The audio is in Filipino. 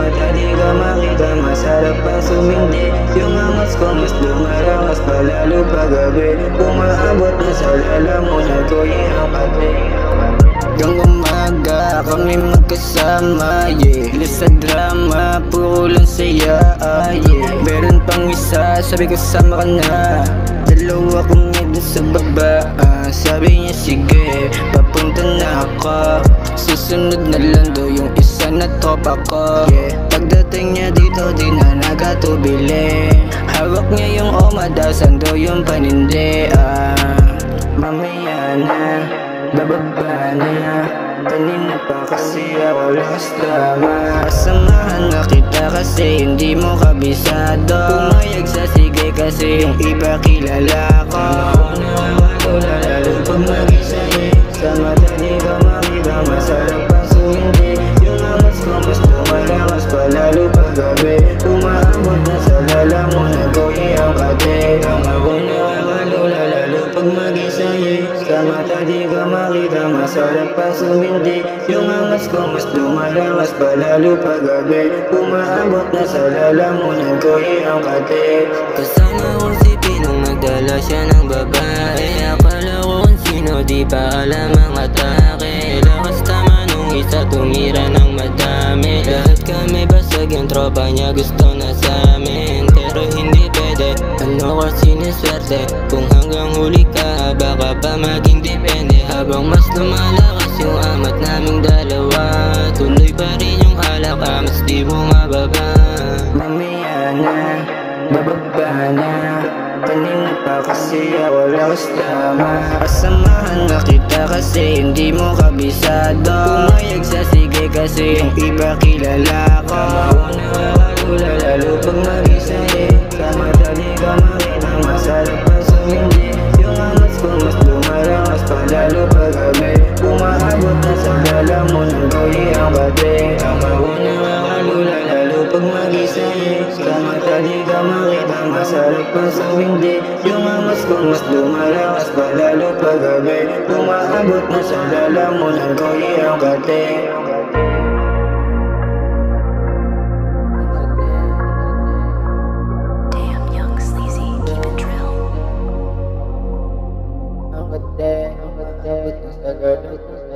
mata di ka makita, masarap pang sumindi. Yung angas ko mas lumalakas pa lalo paggabi. Umaabot na sa lalamunan ko yung kate. Hanggang umaga kami magkasama, yeah. Ilis sa drama, puro lang saya, yeah. Meron pang isa, sabi ko sama ka na. Dalawa kong dun sa baba, sabi niya sige, papunta na ako. Susunod na lang daw yung isa na tropa ko, yeah. Pagdating niya dito di na nagatubili. Hawak niya yung omadasan daw yung panindi, mamaya na, bababa na. Kanina pa kasi ako lakas drama. Kasamahan na kita kasi hindi mo kabisado. Pumayag sa sige kasi yung iba kilala ko. Nakakawala lalo pag mag-isa, eh. Sa mata di ka makita, masarap ang sumindi. Yung angas ko mas lumalakas pa lalo pag gabi. Umaabot na sa lalamunan ko yung kate. Ang ako nakakalula lalo pag mag-isa, eh. Sa mata di ka makita, masarap ang sumindi. Yung angas ko mas lumalakas pa lalo pag gabi. Umaabot na sa lalamunan ko yung kate. Kasama ko si Pinong, nagdala siya ng babae. Akala ko kung sino, di pa alam ang atake. Lakas tama nung isa, tumira ng madami. Lahat kami basag, yung tropa niya gusto na sa amin. Pero hindi pwede, ano kasi niswerte. Kung hanggang huli ka, baka pa maging depende. Habang mas lumalakas yung amat naming dalawa, tuloy pa rin yung alak, mas di mo mababa. Mamaya na, bababa na. Kanina pa kasi ako lakas drama. Kasamahan na kita kasi hindi mo kabisado. Pumayag sa sige kasi yung iba kilala ko. Ako nakakalula lalo pag mag-isa, eh. Sa mata di ka makita, masarap ang sumindi. Yung angas ko mas lumalakas pa lalo pag gabi. Umaabot na sa lalamunan ko yung kate. Ang ako nakakalula lalo pag mag-isa, eh. Sa mata di ka makita, masarap ang sumindi. Yung angas ko mas lumalakas pa lalo pag gabi. Umaabot na sa lalamunan ko yung kate. Damn, young sleazy, keep it real. Ang kate, ang kate, ang kate.